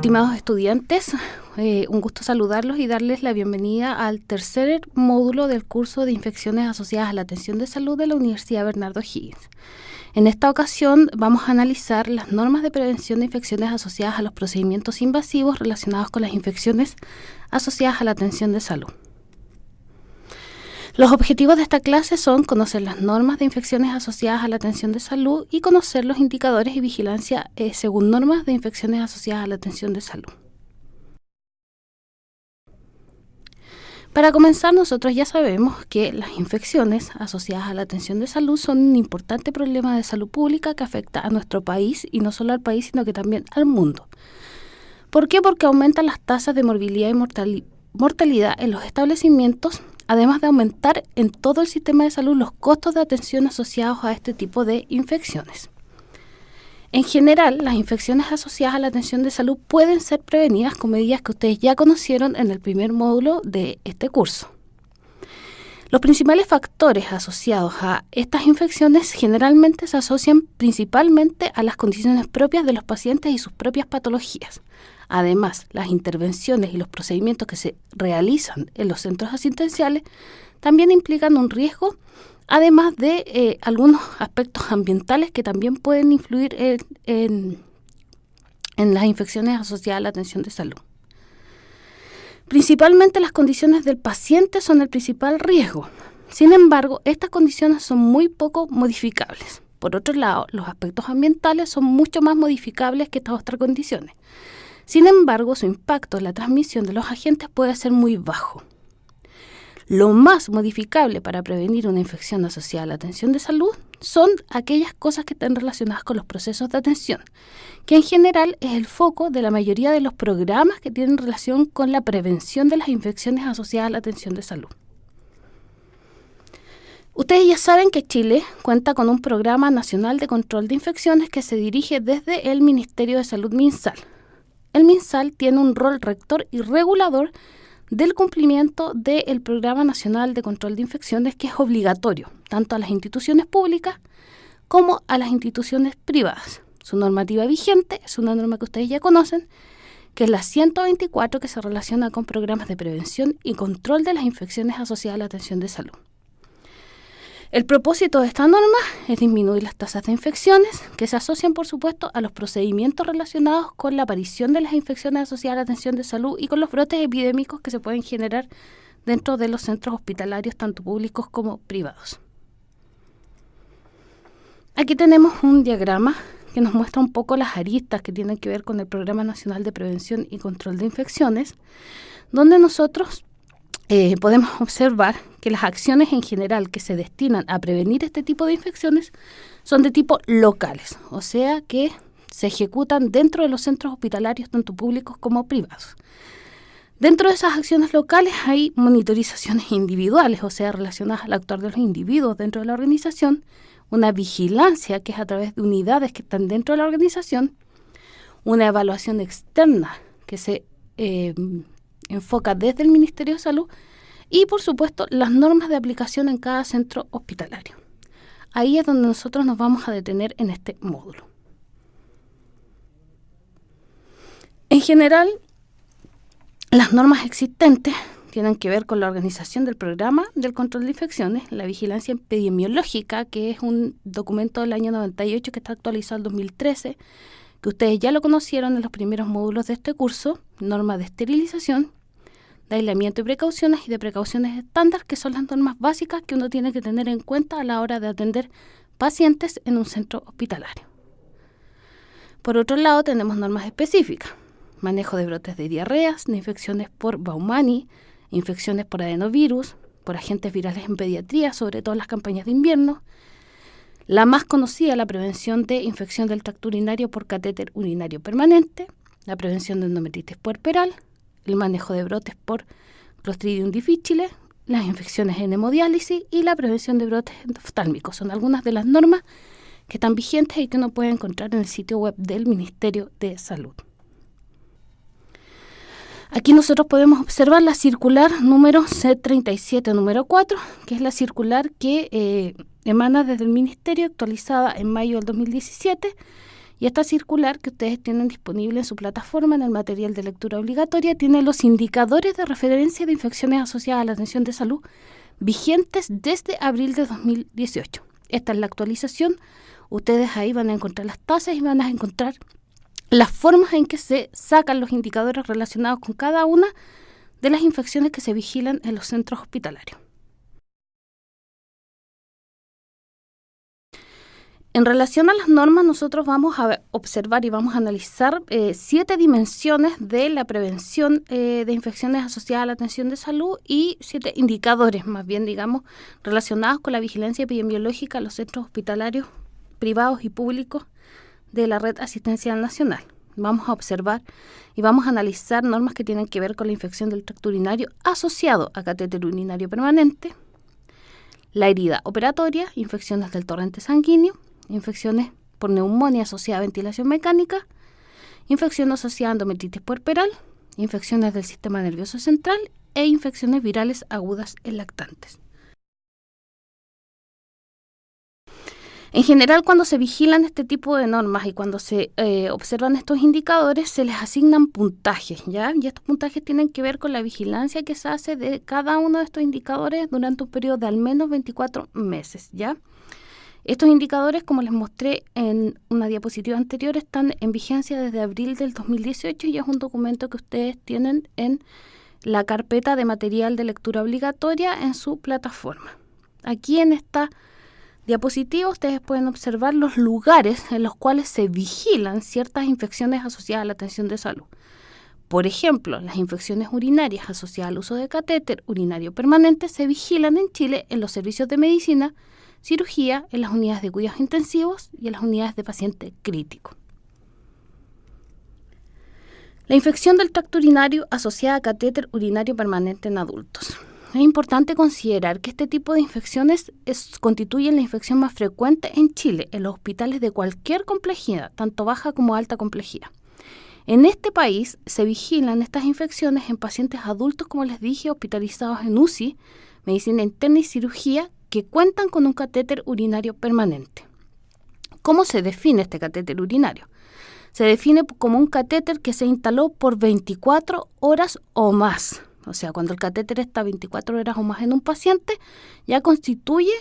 Estimados estudiantes, un gusto saludarlos y darles la bienvenida al tercer módulo del curso de infecciones asociadas a la atención de salud de la Universidad Bernardo O'Higgins. En esta ocasión vamos a analizar las normas de prevención de infecciones asociadas a los procedimientos invasivos relacionados con las infecciones asociadas a la atención de salud. Los objetivos de esta clase son conocer las normas de infecciones asociadas a la atención de salud y conocer los indicadores y vigilancia según normas de infecciones asociadas a la atención de salud. Para comenzar, nosotros ya sabemos que las infecciones asociadas a la atención de salud son un importante problema de salud pública que afecta a nuestro país, y no solo al país, sino que también al mundo. ¿Por qué? Porque aumentan las tasas de morbilidad y mortalidad en los establecimientos, además de aumentar en todo el sistema de salud los costos de atención asociados a este tipo de infecciones. En general, las infecciones asociadas a la atención de salud pueden ser prevenidas con medidas que ustedes ya conocieron en el primer módulo de este curso. Los principales factores asociados a estas infecciones generalmente se asocian principalmente a las condiciones propias de los pacientes y sus propias patologías. Además, las intervenciones y los procedimientos que se realizan en los centros asistenciales también implican un riesgo, además de algunos aspectos ambientales que también pueden influir en las infecciones asociadas a la atención de salud. Principalmente las condiciones del paciente son el principal riesgo. Sin embargo, estas condiciones son muy poco modificables. Por otro lado, los aspectos ambientales son mucho más modificables que estas otras condiciones. Sin embargo, su impacto en la transmisión de los agentes puede ser muy bajo. Lo más modificable para prevenir una infección asociada a la atención de salud son aquellas cosas que están relacionadas con los procesos de atención, que en general es el foco de la mayoría de los programas que tienen relación con la prevención de las infecciones asociadas a la atención de salud. Ustedes ya saben que Chile cuenta con un programa nacional de control de infecciones que se dirige desde el Ministerio de Salud MinSal. El MinSal tiene un rol rector y regulador del cumplimiento del Programa Nacional de Control de Infecciones, que es obligatorio tanto a las instituciones públicas como a las instituciones privadas. Su normativa vigente es una norma que ustedes ya conocen, que es la 124, que se relaciona con programas de prevención y control de las infecciones asociadas a la atención de salud. El propósito de esta norma es disminuir las tasas de infecciones que se asocian, por supuesto, a los procedimientos relacionados con la aparición de las infecciones asociadas a la atención de salud y con los brotes epidémicos que se pueden generar dentro de los centros hospitalarios, tanto públicos como privados. Aquí tenemos un diagrama que nos muestra un poco las aristas que tienen que ver con el Programa Nacional de Prevención y Control de Infecciones, donde nosotros podemos observar que las acciones en general que se destinan a prevenir este tipo de infecciones son de tipo locales, o sea que se ejecutan dentro de los centros hospitalarios, tanto públicos como privados. Dentro de esas acciones locales hay monitorizaciones individuales, o sea, relacionadas al actuar de los individuos dentro de la organización, una vigilancia que es a través de unidades que están dentro de la organización, una evaluación externa que se enfoca desde el Ministerio de Salud y, por supuesto, las normas de aplicación en cada centro hospitalario. Ahí es donde nosotros nos vamos a detener en este módulo. En general, las normas existentes tienen que ver con la organización del programa del control de infecciones, la vigilancia epidemiológica, que es un documento del año 98 que está actualizado en 2013, que ustedes ya lo conocieron en los primeros módulos de este curso, normas de esterilización, de aislamiento y de precauciones estándar, que son las normas básicas que uno tiene que tener en cuenta a la hora de atender pacientes en un centro hospitalario. Por otro lado, tenemos normas específicas: manejo de brotes de diarreas, de infecciones por Baumani, infecciones por adenovirus, por agentes virales en pediatría, sobre todo en las campañas de invierno. La más conocida, la prevención de infección del tracto urinario por catéter urinario permanente, la prevención de endometritis puerperal, el manejo de brotes por Clostridium difficile, las infecciones en hemodiálisis y la prevención de brotes endoftálmicos. Son algunas de las normas que están vigentes y que uno puede encontrar en el sitio web del Ministerio de Salud. Aquí nosotros podemos observar la circular número C37, número 4, que es la circular que emana desde el Ministerio, actualizada en mayo del 2017, Y esta circular que ustedes tienen disponible en su plataforma, en el material de lectura obligatoria, tiene los indicadores de referencia de infecciones asociadas a la atención de salud vigentes desde abril de 2018. Esta es la actualización. Ustedes ahí van a encontrar las tasas y van a encontrar las formas en que se sacan los indicadores relacionados con cada una de las infecciones que se vigilan en los centros hospitalarios. En relación a las normas, nosotros vamos a observar y vamos a analizar 7 dimensiones de la prevención de infecciones asociadas a la atención de salud y 7 indicadores, más bien, digamos, relacionados con la vigilancia epidemiológica en los centros hospitalarios privados y públicos de la Red Asistencial Nacional. Vamos a observar y vamos a analizar normas que tienen que ver con la infección del tracto urinario asociado a catéter urinario permanente, la herida operatoria, infecciones del torrente sanguíneo, infecciones por neumonía asociada a ventilación mecánica, infección asociada a endometritis puerperal, infecciones del sistema nervioso central e infecciones virales agudas en lactantes. En general, cuando se vigilan este tipo de normas y cuando se observan estos indicadores, se les asignan puntajes, ¿ya? Y estos puntajes tienen que ver con la vigilancia que se hace de cada uno de estos indicadores durante un periodo de al menos 24 meses, ¿ya? Estos indicadores, como les mostré en una diapositiva anterior, están en vigencia desde abril del 2018 y es un documento que ustedes tienen en la carpeta de material de lectura obligatoria en su plataforma. Aquí en esta diapositiva ustedes pueden observar los lugares en los cuales se vigilan ciertas infecciones asociadas a la atención de salud. Por ejemplo, las infecciones urinarias asociadas al uso de catéter urinario permanente se vigilan en Chile en los servicios de medicina, cirugía, en las unidades de cuidados intensivos y en las unidades de paciente crítico. La infección del tracto urinario asociada a catéter urinario permanente en adultos. Es importante considerar que este tipo de infecciones constituyen la infección más frecuente en Chile, en los hospitales de cualquier complejidad, tanto baja como alta complejidad. En este país se vigilan estas infecciones en pacientes adultos, como les dije, hospitalizados en UCI, medicina interna y cirugía, que cuentan con un catéter urinario permanente. ¿Cómo se define este catéter urinario? Se define como un catéter que se instaló por 24 horas o más. O sea, cuando el catéter está 24 horas o más en un paciente, ya constituye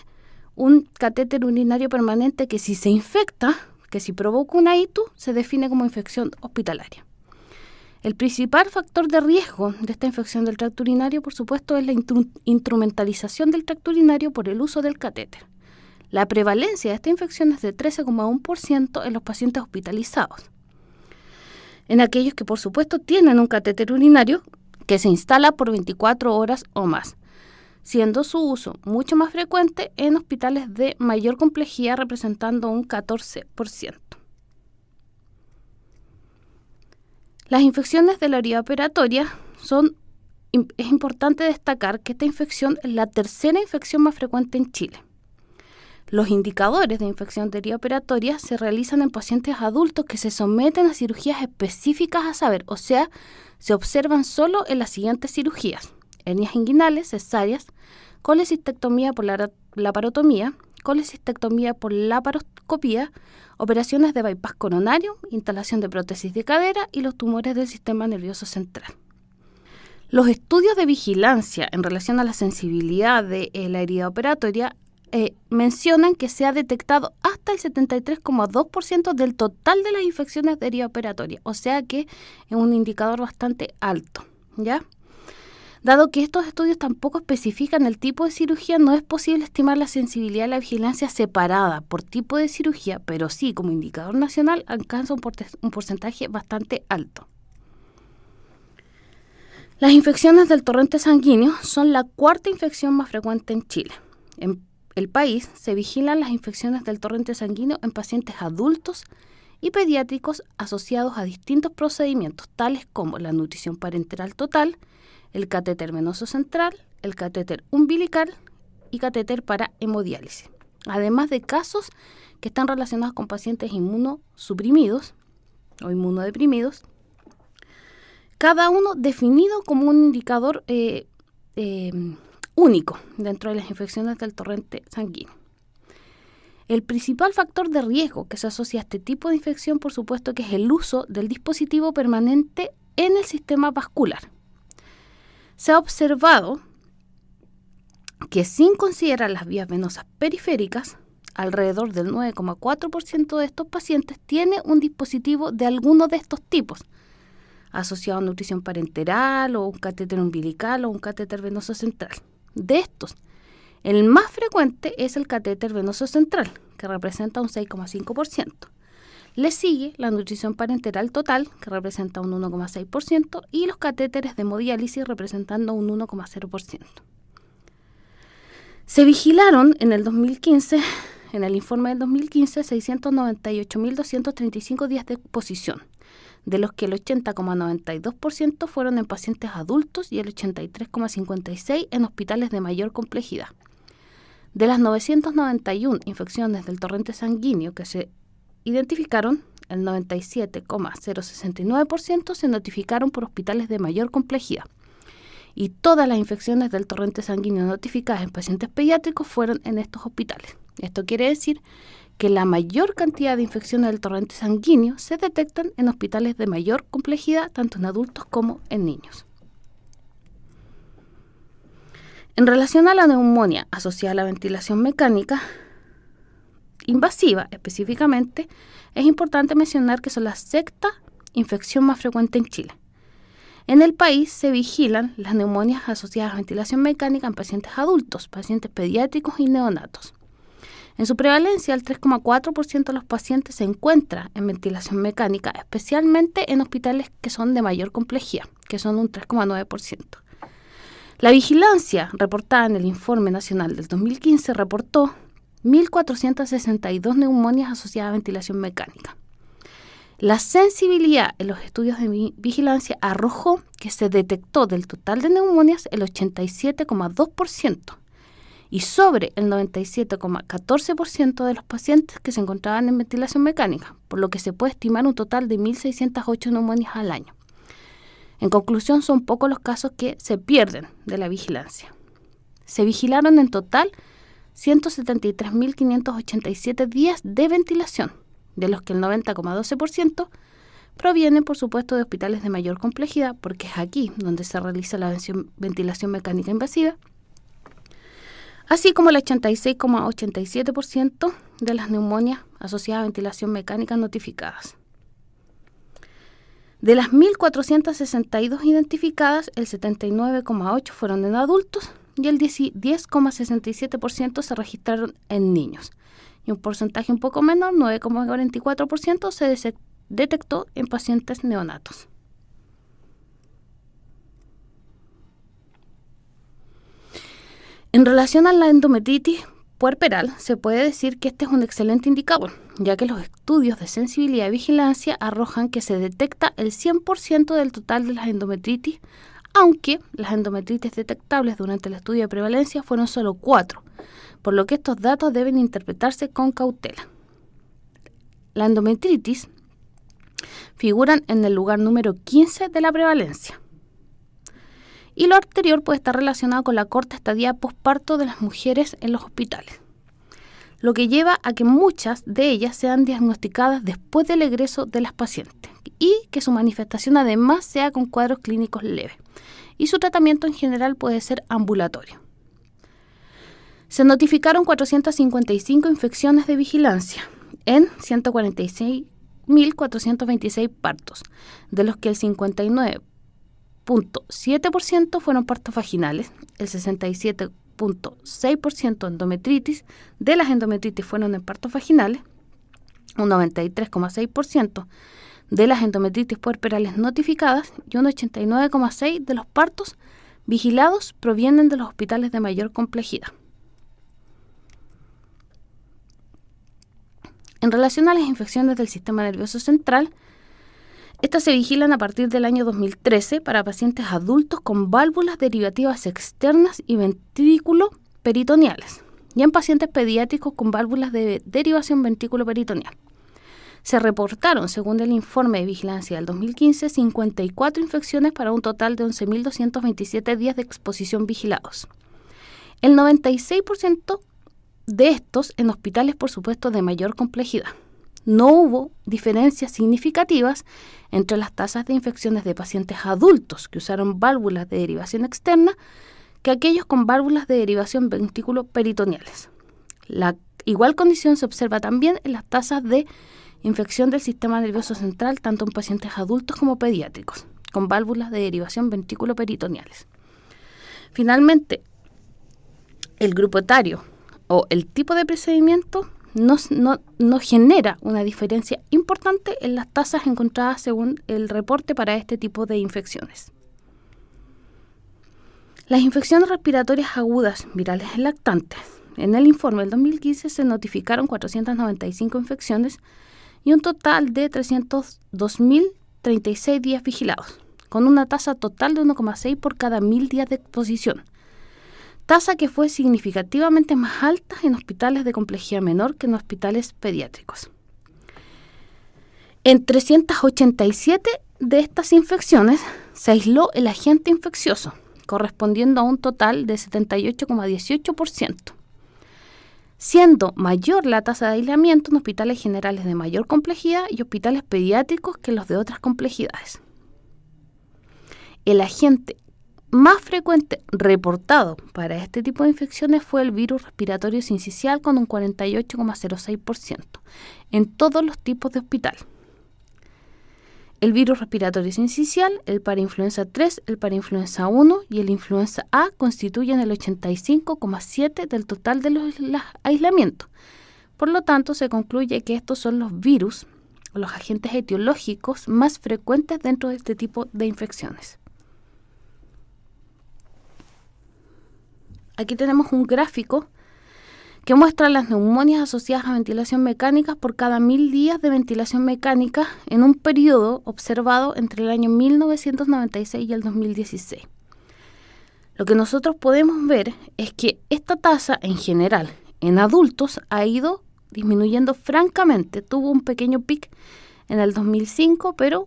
un catéter urinario permanente que si se infecta, que si provoca una ITU, se define como infección hospitalaria. El principal factor de riesgo de esta infección del tracto urinario, por supuesto, es la instrumentalización del tracto urinario por el uso del catéter. La prevalencia de esta infección es de 13,1% en los pacientes hospitalizados. En aquellos que, por supuesto, tienen un catéter urinario que se instala por 24 horas o más, siendo su uso mucho más frecuente en hospitales de mayor complejidad, representando un 14%. Las infecciones de la herida operatoria es importante destacar que esta infección es la tercera infección más frecuente en Chile. Los indicadores de infección de herida operatoria se realizan en pacientes adultos que se someten a cirugías específicas a saber, o sea, se observan solo en las siguientes cirugías: hernias inguinales, cesáreas, colecistectomía por laparotomía, colecistectomía por laparoscopía, operaciones de bypass coronario, instalación de prótesis de cadera y los tumores del sistema nervioso central. Los estudios de vigilancia en relación a la sensibilidad de la herida operatoria mencionan que se ha detectado hasta el 73,2% del total de las infecciones de herida operatoria, o sea que es un indicador bastante alto, ¿ya? Dado que estos estudios tampoco especifican el tipo de cirugía, no es posible estimar la sensibilidad de la vigilancia separada por tipo de cirugía, pero sí, como indicador nacional, alcanza un porcentaje bastante alto. Las infecciones del torrente sanguíneo son la cuarta infección más frecuente en Chile. En el país se vigilan las infecciones del torrente sanguíneo en pacientes adultos y pediátricos asociados a distintos procedimientos, tales como la nutrición parenteral total, el catéter venoso central, el catéter umbilical y catéter para hemodiálisis, además de casos que están relacionados con pacientes inmunosuprimidos o inmunodeprimidos, cada uno definido como un indicador único dentro de las infecciones del torrente sanguíneo. El principal factor de riesgo que se asocia a este tipo de infección, por supuesto, que es el uso del dispositivo permanente en el sistema vascular. Se ha observado que sin considerar las vías venosas periféricas, alrededor del 9,4% de estos pacientes tiene un dispositivo de alguno de estos tipos, asociado a nutrición parenteral o un catéter umbilical o un catéter venoso central. De estos, el más frecuente es el catéter venoso central, que representa un 6,5%. Le sigue la nutrición parenteral total, que representa un 1,6%, y los catéteres de hemodiálisis representando un 1,0%. Se vigilaron en el 2015, en el informe del 2015, 698.235 días de exposición, de los que el 80,92% fueron en pacientes adultos y el 83,56% en hospitales de mayor complejidad. De las 991 infecciones del torrente sanguíneo que se identificaron, el 97,069% se notificaron por hospitales de mayor complejidad. Y todas las infecciones del torrente sanguíneo notificadas en pacientes pediátricos fueron en estos hospitales. Esto quiere decir que la mayor cantidad de infecciones del torrente sanguíneo se detectan en hospitales de mayor complejidad, tanto en adultos como en niños. En relación a la neumonía asociada a la ventilación mecánica invasiva, específicamente, es importante mencionar que son la sexta infección más frecuente en Chile. En el país se vigilan las neumonías asociadas a ventilación mecánica en pacientes adultos, pacientes pediátricos y neonatos. En su prevalencia, el 3,4% de los pacientes se encuentra en ventilación mecánica, especialmente en hospitales que son de mayor complejidad, que son un 3,9%. La vigilancia reportada en el Informe Nacional del 2015 reportó 1.462 neumonias asociadas a ventilación mecánica. La sensibilidad en los estudios de vigilancia arrojó que se detectó del total de neumonias el 87,2% y sobre el 97,14% de los pacientes que se encontraban en ventilación mecánica, por lo que se puede estimar un total de 1.608 neumonias al año. En conclusión, son pocos los casos que se pierden de la vigilancia. Se vigilaron en total 173.587 días de ventilación, de los que el 90,12% provienen, por supuesto, de hospitales de mayor complejidad, porque es aquí donde se realiza la ventilación mecánica invasiva, así como el 86,87% de las neumonias asociadas a ventilación mecánica notificadas. De las 1.462 identificadas, el 79,8% fueron en adultos y el 10,67% se registraron en niños. Y un porcentaje un poco menor, 9,44%, se detectó en pacientes neonatos. En relación a la endometritis puerperal, se puede decir que este es un excelente indicador, ya que los estudios de sensibilidad y vigilancia arrojan que se detecta el 100% del total de las endometritis, aunque las endometritis detectables durante el estudio de prevalencia fueron solo 4, por lo que estos datos deben interpretarse con cautela. La endometritis figuran en el lugar número 15 de la prevalencia. Y lo anterior puede estar relacionado con la corta estadía posparto de las mujeres en los hospitales, lo que lleva a que muchas de ellas sean diagnosticadas después del egreso de las pacientes y que su manifestación además sea con cuadros clínicos leves y su tratamiento en general puede ser ambulatorio. Se notificaron 455 infecciones de vigilancia en 146.426 partos, de los que el 59,7% fueron partos vaginales, el 67,6% endometritis, de las endometritis fueron en partos vaginales, un 93,6% de las endometritis puerperales notificadas y un 89,6% de los partos vigilados provienen de los hospitales de mayor complejidad. En relación a las infecciones del sistema nervioso central, estas se vigilan a partir del año 2013 para pacientes adultos con válvulas derivativas externas y ventrículo peritoneales y en pacientes pediátricos con válvulas de derivación ventrículo peritoneal. Se reportaron, según el informe de vigilancia del 2015, 54 infecciones para un total de 11.227 días de exposición vigilados. El 96% de estos en hospitales, por supuesto, de mayor complejidad. No hubo diferencias significativas entre las tasas de infecciones de pacientes adultos que usaron válvulas de derivación externa que aquellos con válvulas de derivación ventrículo-peritoneales. La igual condición se observa también en las tasas de infección del sistema nervioso central, tanto en pacientes adultos como pediátricos, con válvulas de derivación ventrículo-peritoneales. Finalmente, el grupo etario o el tipo de procedimiento no genera una diferencia importante en las tasas encontradas según el reporte para este tipo de infecciones. Las infecciones respiratorias agudas virales en lactantes. En el informe del 2015 se notificaron 495 infecciones y un total de 302.036 días vigilados, con una tasa total de 1,6 por cada 1.000 días de exposición, tasa que fue significativamente más alta en hospitales de complejidad menor que en hospitales pediátricos. En 387 de estas infecciones se aisló el agente infeccioso, correspondiendo a un total de 78,18%, siendo mayor la tasa de aislamiento en hospitales generales de mayor complejidad y hospitales pediátricos que los de otras complejidades. El agente más frecuente reportado para este tipo de infecciones fue el virus respiratorio sincicial con un 48,06% en todos los tipos de hospital. El virus respiratorio sincicial, el parainfluenza 3, el parainfluenza 1 y el influenza A constituyen el 85,7% del total de los aislamientos. Por lo tanto, se concluye que estos son los virus o los agentes etiológicos más frecuentes dentro de este tipo de infecciones. Aquí tenemos un gráfico que muestra las neumonias asociadas a ventilación mecánica por cada 1.000 días de ventilación mecánica en un periodo observado entre el año 1996 y el 2016. Lo que nosotros podemos ver es que esta tasa en general en adultos ha ido disminuyendo francamente. Tuvo un pequeño pic en el 2005, pero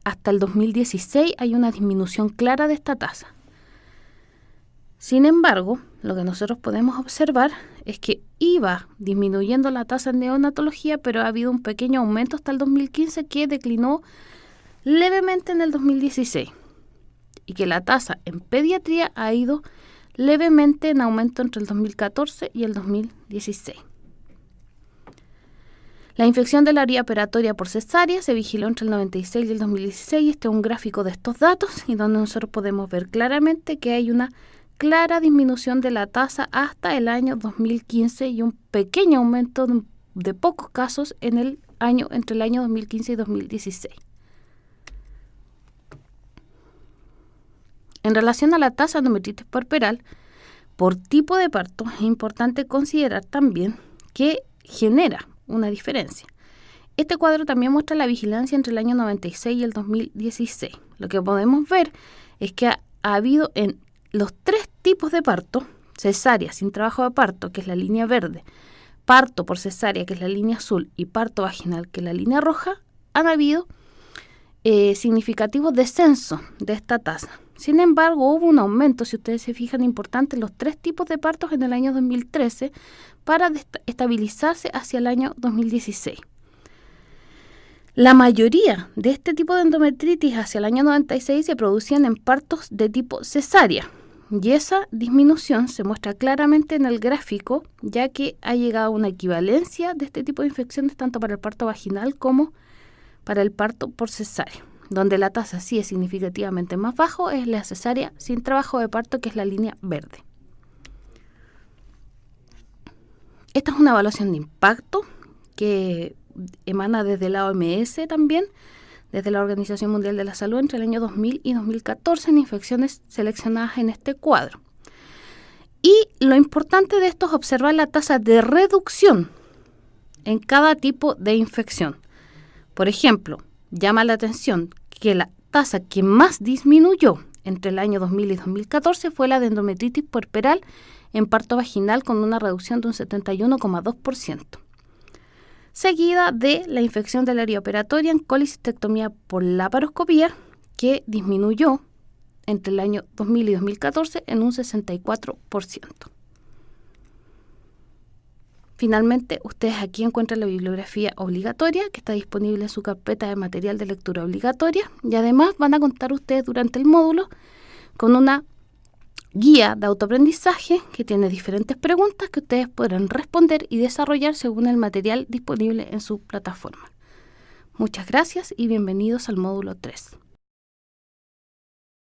hasta el 2016 hay una disminución clara de esta tasa. Sin embargo, lo que nosotros podemos observar es que iba disminuyendo la tasa en neonatología, pero ha habido un pequeño aumento hasta el 2015 que declinó levemente en el 2016 y que la tasa en pediatría ha ido levemente en aumento entre el 2014 y el 2016. La infección de la vía operatoria por cesárea se vigiló entre el 96 y el 2016. Este es un gráfico de estos datos y donde nosotros podemos ver claramente que hay una clara disminución de la tasa hasta el año 2015 y un pequeño aumento de pocos casos entre el año 2015 y 2016. En relación a la tasa de endometritis puerperal, por tipo de parto, es importante considerar también que genera una diferencia. Este cuadro también muestra la vigilancia entre el año 96 y el 2016. Lo que podemos ver es que ha habido en los tres tipos de parto, cesárea sin trabajo de parto, que es la línea verde, parto por cesárea, que es la línea azul, y parto vaginal, que es la línea roja, han habido significativos descensos de esta tasa. Sin embargo, hubo un aumento, si ustedes se fijan, importante en los tres tipos de partos en el año 2013 para estabilizarse hacia el año 2016. La mayoría de este tipo de endometritis hacia el año 96 se producían en partos de tipo cesárea. Y esa disminución se muestra claramente en el gráfico, ya que ha llegado a una equivalencia de este tipo de infecciones tanto para el parto vaginal como para el parto por cesárea. Donde la tasa sí es significativamente más bajo es la cesárea sin trabajo de parto, que es la línea verde. Esta es una evaluación de impacto que emana desde la OMS también, desde la Organización Mundial de la Salud, entre el año 2000 y 2014 en infecciones seleccionadas en este cuadro. Y lo importante de esto es observar la tasa de reducción en cada tipo de infección. Por ejemplo, llama la atención que la tasa que más disminuyó entre el año 2000 y 2014 fue la de endometritis puerperal en parto vaginal, con una reducción de un 71,2%. Seguida de la infección de la vía operatoria en colicistectomía por laparoscopía, que disminuyó entre el año 2000 y 2014 en un 64%. Finalmente, ustedes aquí encuentran la bibliografía obligatoria que está disponible en su carpeta de material de lectura obligatoria, y además van a contar ustedes durante el módulo con una guía de autoaprendizaje que tiene diferentes preguntas que ustedes podrán responder y desarrollar según el material disponible en su plataforma. Muchas gracias y bienvenidos al módulo 3.